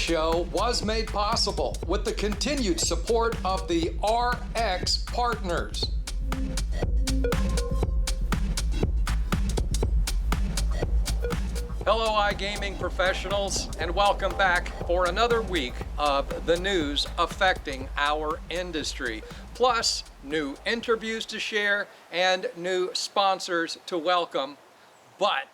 show was made possible with the continued support of the RX Partners. Hello, iGaming professionals, and welcome back for another week of the news affecting our industry. Plus, new interviews to share and new sponsors to welcome. But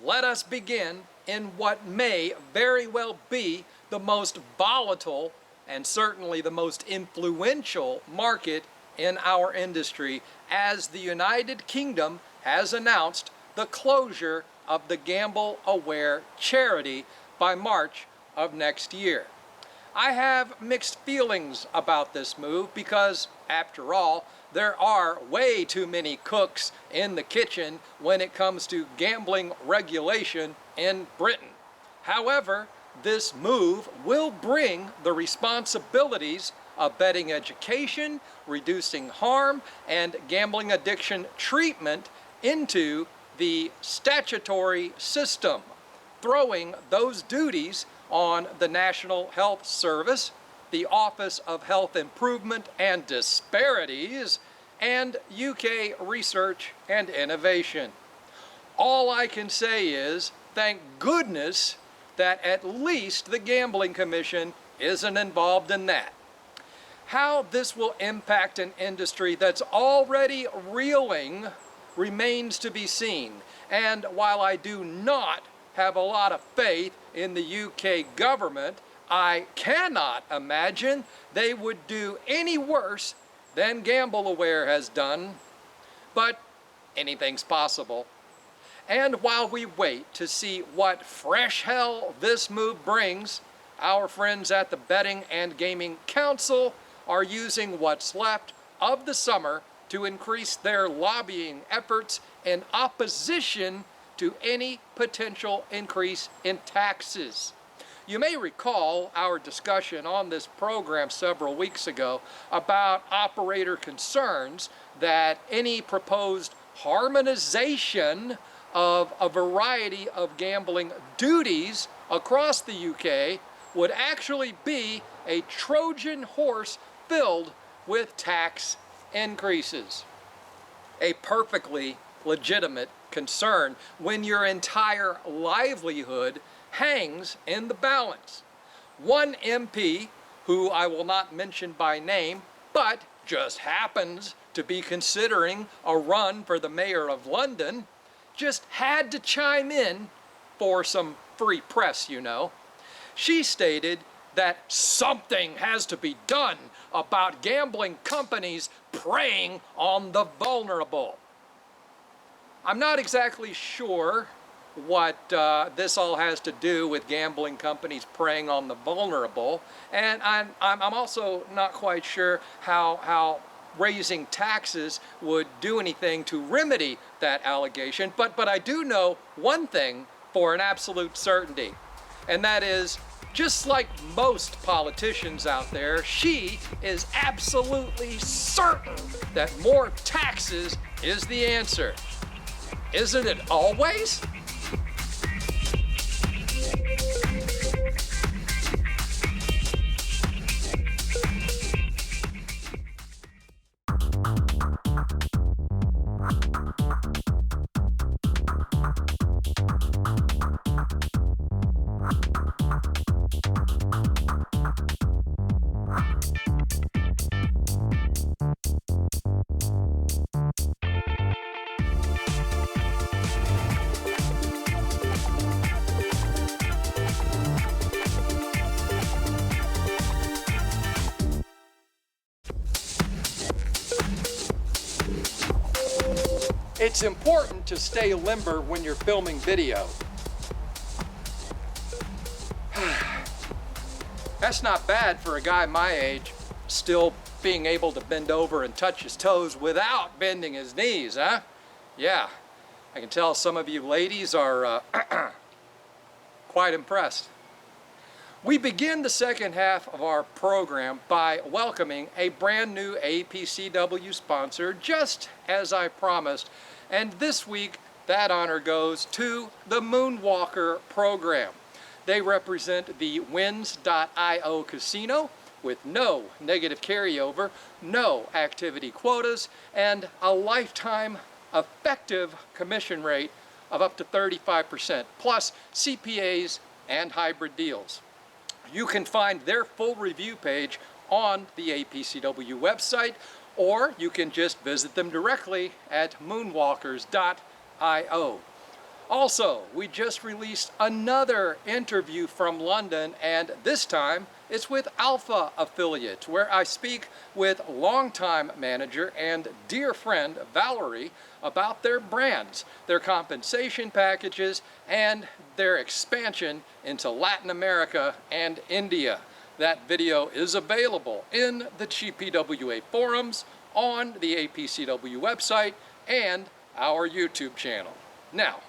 let us begin in what may very well be the most volatile and certainly the most influential market in our industry, as the United Kingdom has announced the closure of the GambleAware charity by March of next year. I have mixed feelings about this move because, after all, there are way too many cooks in the kitchen when it comes to gambling regulation in Britain. However, this move will bring the responsibilities of betting education, reducing harm, and gambling addiction treatment into the statutory system, throwing those duties on the National Health Service, the Office of Health Improvement and Disparities, and UK Research and Innovation. All I can say is, thank goodness that at least the Gambling Commission isn't involved in that. How this will impact an industry that's already reeling remains to be seen. And while I do not have a lot of faith in the UK government, I cannot imagine they would do any worse than GambleAware has done. But anything's possible. And while we wait to see what fresh hell this move brings, our friends at the Betting and Gaming Council are using what's left of the summer to increase their lobbying efforts in opposition to any potential increase in taxes. You may recall our discussion on this program several weeks ago about operator concerns that any proposed harmonization of a variety of gambling duties across the UK would actually be a Trojan horse filled with tax increases. A perfectly legitimate concern when your entire livelihood hangs in the balance. One MP, who I will not mention by name, but just happens to be considering a run for the mayor of London, just had to chime in for some free press, you know. She stated that something has to be done about gambling companies preying on the vulnerable. I'm not exactly sure what this all has to do with gambling companies preying on the vulnerable, and I'm also not quite sure how raising taxes would do anything to remedy that allegation, but I do know one thing for an absolute certainty, and that is, just like most politicians out there, she is absolutely certain that more taxes is the answer. Isn't it always? It's important to stay limber when you're filming video. That's not bad for a guy my age, still being able to bend over and touch his toes without bending his knees, huh? Yeah, I can tell some of you ladies are quite impressed. We begin the second half of our program by welcoming a brand new APCW sponsor, just as I promised. And this week, that honor goes to the Moonwalker program. They represent the Wins.io casino with no negative carryover, no activity quotas, and a lifetime effective commission rate of up to 35%, plus CPAs and hybrid deals. You can find their full review page on the APCW website, or you can just visit them directly at moonwalkers.io. Also, we just released another interview from London, and this time it's with Alpha Affiliates, where I speak with longtime manager and dear friend Valerie about their brands, their compensation packages, and their expansion into Latin America and India. That video is available in the GPWA forums, on the APCW website, and our YouTube channel. Now,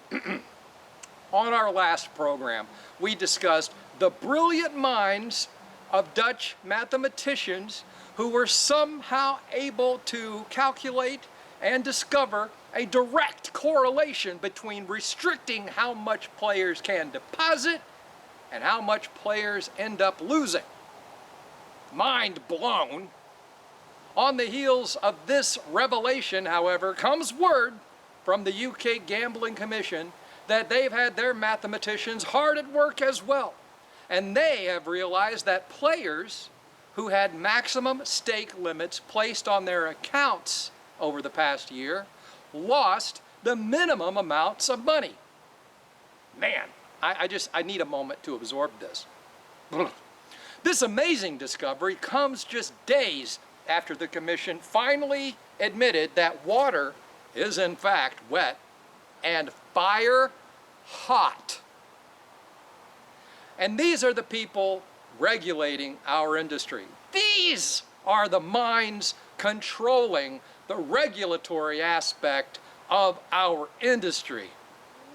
on our last program, we discussed the brilliant minds of Dutch mathematicians who were somehow able to calculate and discover a direct correlation between restricting how much players can deposit and how much players end up losing. Mind blown. On the heels of this revelation, however, comes word from the UK Gambling Commission that they've had their mathematicians hard at work as well. And they have realized that players who had maximum stake limits placed on their accounts over the past year lost the minimum amounts of money. Man, I need a moment to absorb this. This amazing discovery comes just days after the Commission finally admitted that water is in fact wet and fire hot. And these are the people regulating our industry. These are the minds controlling the regulatory aspect of our industry.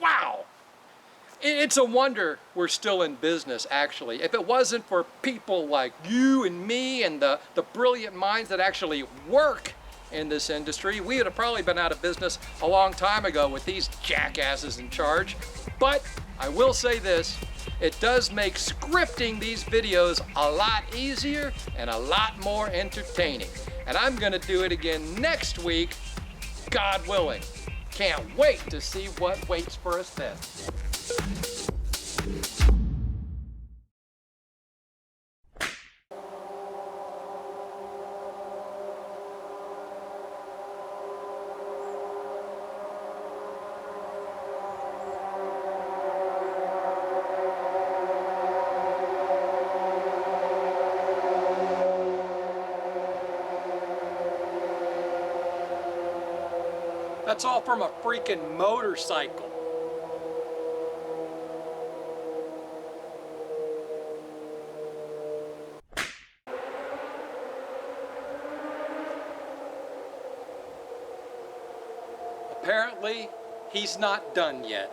Wow! It's a wonder we're still in business, actually. If it wasn't for people like you and me and the brilliant minds that actually work in this industry, we would have probably been out of business a long time ago with these jackasses in charge. But I will say this, it does make scripting these videos a lot easier and a lot more entertaining. And I'm gonna do it again next week, God willing. Can't wait to see what waits for us then. That's all from a freaking motorcycle. Apparently, he's not done yet.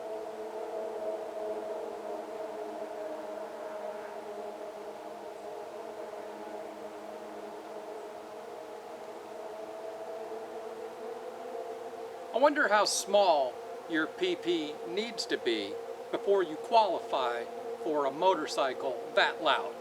I wonder how small your PP needs to be before you qualify for a motorcycle that loud.